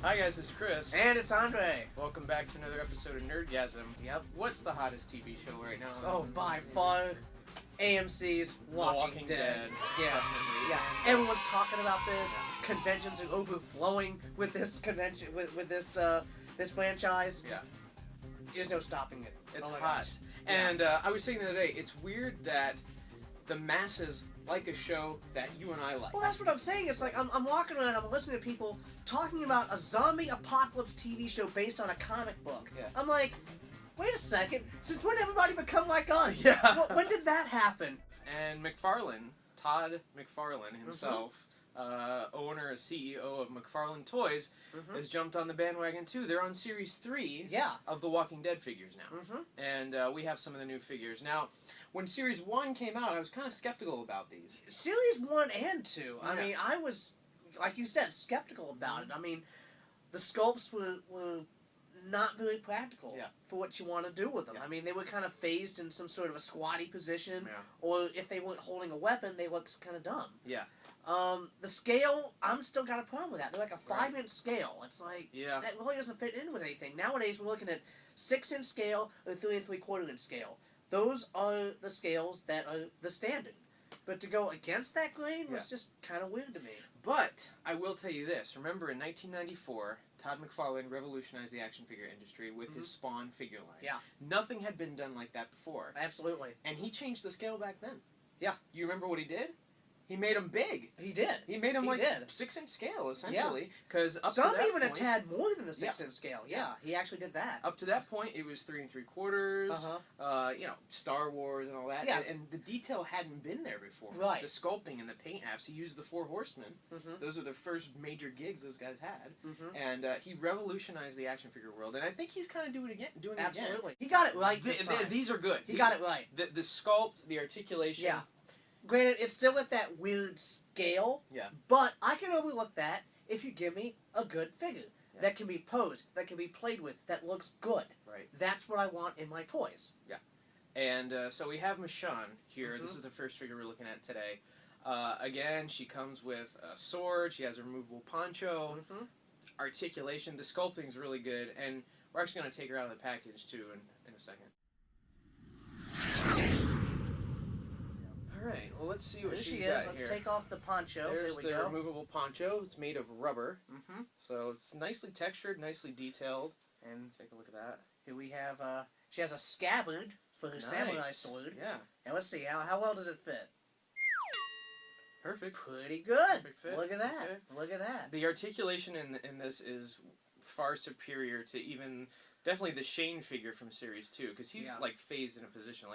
Hi guys, it's Chris. And it's Andre. Welcome back to another episode of Nerdgasm. Yep. What's the hottest TV show right now? Oh, by far, AMC's Walking Dead. Yeah. Everyone's talking about this. Conventions are overflowing with this convention, with this this franchise. Yeah. There's no stopping it. It's hot. Gosh. And I was saying the other day, it's weird that the masses like a show that you and I like. Well, that's what I'm saying. It's like I'm walking around, I'm listening to people talking about a zombie apocalypse TV show based on a comic book. Yeah. I'm like, wait a second. Since when did everybody become like us? Yeah. When did that happen? And McFarlane, Todd McFarlane himself, owner and CEO of McFarlane Toys, has jumped on the bandwagon too. They're on Series 3 of the Walking Dead figures now. And we have some of the new figures. Now, when Series 1 came out, I was kind of skeptical about these. Series 1 and 2, I Yeah. mean, I was, like you said, skeptical about it. I mean, the sculpts were not very practical for what you want to do with them. Yeah. I mean, they were kind of phased in some sort of a squatty position, Yeah. or if they weren't holding a weapon, they looked kind of dumb. Yeah. The scale, I'm still got a problem with that. They're like a 5-inch scale. It's like, that really doesn't fit in with anything. Nowadays, we're looking at 6-inch scale or 3 3/4-inch scale. Those are the scales that are the standard. But to go against that grain was just kind of weird to me. But I will tell you this. Remember, in 1994, Todd McFarlane revolutionized the action figure industry with his Spawn figure line. Yeah. Nothing had been done like that before. Absolutely. And he changed the scale back then. Yeah. You remember what he did? He made them big. He did. He made them He like did. 6-inch scale, essentially. Because some to that even point, a tad more than the 6-inch scale. Yeah, he actually did that. Up to that point, it was 3 3/4. You know, Star Wars and all that. Yeah. And the detail hadn't been there before. Right. The sculpting and the paint apps. He used the 4 Horsemen. Those were the first major gigs those guys had. And he revolutionized the action figure world. And I think he's kind of doing it again. Absolutely. He got it right this time. These are good. He got it right. The sculpt, the articulation. Yeah. Granted, it's still at that weird scale. Yeah. But I can overlook that if you give me a good figure that can be posed, that can be played with, that looks good. Right. That's what I want in my toys. Yeah. And so we have Michonne here. This is the first figure we're looking at today. Again, she comes with a sword. She has a removable poncho. Articulation. The sculpting's really good. And we're actually going to take her out of the package, too, in a second. Alright, well, let's see what There she's she got is. Let's here. take off the poncho. There's there we the go. removable poncho. It's made of rubber. So it's nicely textured, nicely detailed. And take a look at that. here we have, she has a scabbard for her samurai sword. Yeah. And let's see, how well does it fit? Perfect. Pretty good. Perfect fit. Look at that. Okay. Look at that. The articulation in this is far superior to even definitely the Shane figure from Series 2, because he's like phased in a position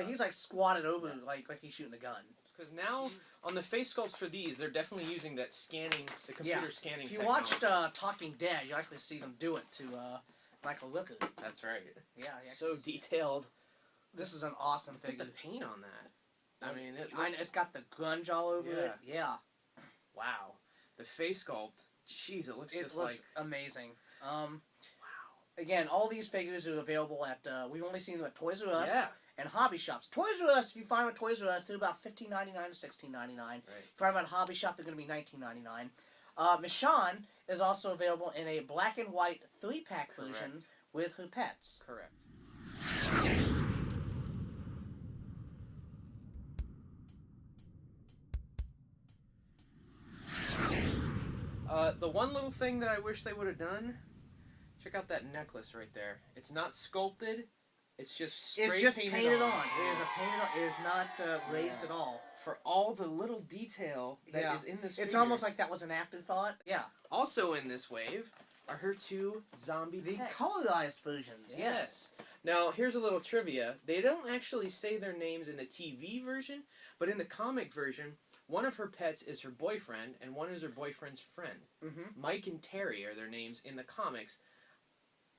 he's like squatted over like he's shooting a gun. Because now on the face sculpts for these, they're definitely using that scanning, the computer scanning. If you technology. watched Talking Dead, you actually see them do it to Michael Rooker. That's right. Yeah. So detailed. This is an awesome Look at figure. the paint on that. I mean, it's got the grunge all over it. Yeah. Wow. The face sculpt. Jeez, it looks amazing. Wow. Again, all these figures are available at, we've only seen them at Toys R Us and hobby shops. Toys R Us, if you find them at Toys R Us, they're about $15.99 to $16.99. Right. If you find them at hobby shop, they're going to be $19.99. Michonne is also available in a black and white 3-pack version with her pets. Correct. The one little thing that I wish they would have done, check out that necklace right there. It's not sculpted. It's just spray It's just painted on. Yeah. It is a painted on. It is not raised at all. For all the little detail that is in this figure. It's almost like that was an afterthought. Yeah. Also in this wave are her 2 zombie pets. The colorized versions, yes. Now, here's a little trivia. They don't actually say their names in the TV version, but in the comic version, one of her pets is her boyfriend, and one is her boyfriend's friend. Mike and Terry are their names in the comics.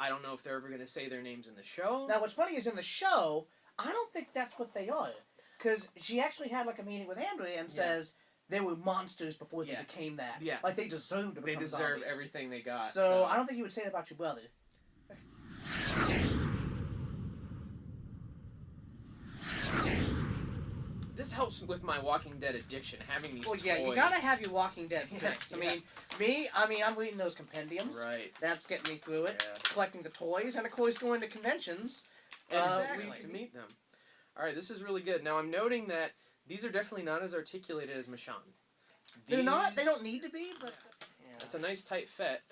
I don't know if they're ever going to say their names in the show. Now, what's funny is in the show, I don't think that's what they are. Because she actually had like a meeting with Andrea and says they were monsters before they became that. Yeah. Like they deserved to become zombies. They deserve zombies. everything they got. So I don't think you would say that about your brother. this helps with my Walking Dead addiction, having these toys. You gotta have your Walking Dead fix. I mean, I'm reading those compendiums. Right. That's getting me through it. Yeah. Collecting the toys, and of course going to conventions. To meet them. Alright, this is really good. Now, I'm noting that these are definitely not as articulated as Michonne. They're not. They don't need to be, but... Yeah. It's a nice tight fit.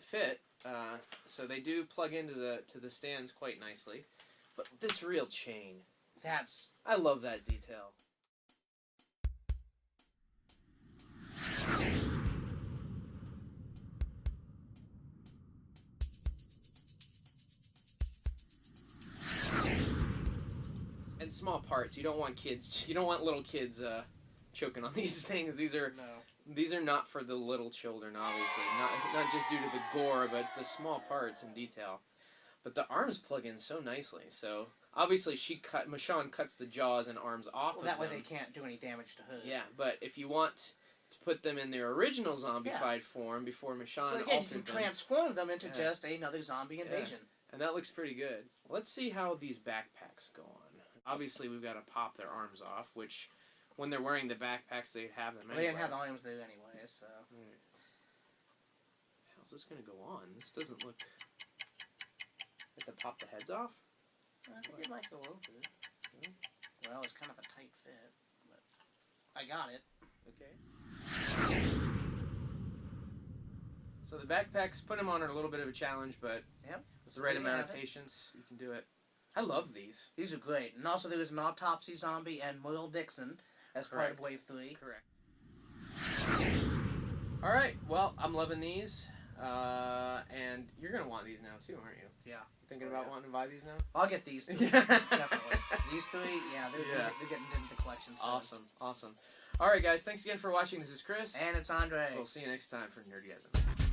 So they do plug into the stands quite nicely. But this real chain... I love that detail. And small parts. You don't want kids. You don't want little kids choking on these things. These are not for the little children, obviously. Not just due to the gore, but the small parts and detail. But the arms plug in so nicely. So obviously, Michonne cuts the jaws and arms off of them. That way they can't do any damage to her. Yeah, but if you want to put them in their original zombified form before Michonne so again, you can transform them into just another zombie invasion. And that looks pretty good. Let's see how these backpacks go on. Obviously, we've got to pop their arms off, which, when they're wearing the backpacks, they have them anyway. They didn't have the arms there anyway, so... How's this going to go on? This doesn't look... Have to pop the heads off? I think it might go over. Well, it's kind of a tight fit, but I got it. Okay. So the backpacks, put them on are a little bit of a challenge, but with the right amount of patience, you can do it. I love these. These are great. And also there was an autopsy zombie and Merle Dixon as part of Wave 3. Correct. Alright, well, I'm loving these. And you're going to want these now too, aren't you? Yeah. Thinking about wanting to buy these now? I'll get these too. Definitely. These three, they're getting into the collection. So. Awesome. Alright guys, thanks again for watching. This is Chris. And it's Andre. We'll see you next time for Nerdgasm.